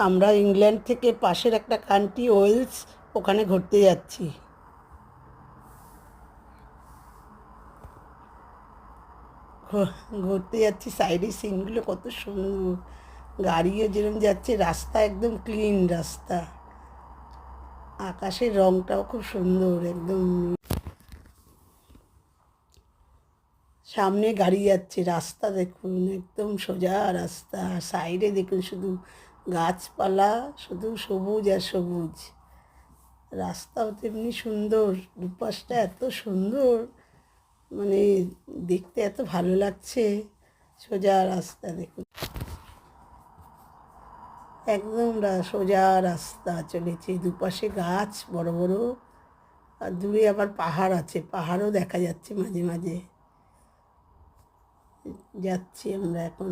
আমরা ইংল্যান্ড থেকে পাশের একটা কান্ট্রি ওয়েলস, ওখানে ঘুরতে যাচ্ছি। ঘুরতে যাচ্ছি, সাইডের সিনগুলো কত সুন্দর, গাড়িও যেরকম যাচ্ছে, রাস্তা একদম ক্লিন রাস্তা, আকাশের রংটাও খুব সুন্দর একদম। সামনে গাড়ি যাচ্ছে, রাস্তা দেখুন একদম সোজা রাস্তা, আর সাইডে দেখুন শুধু গাছপালা, শুধু সবুজ আর সবুজ। রাস্তাও তেমনি সুন্দর, দুপাশটা এত সুন্দর, মানে দেখতে এত ভালো লাগছে। সোজা রাস্তা দেখুন, একদম সোজা রাস্তা চলেছে, দুপাশে গাছ বড় বড়, আর দূরে আবার পাহাড় আছে, পাহাড়ও দেখা যাচ্ছে মাঝে মাঝে। যাচ্ছি আমরা এখন।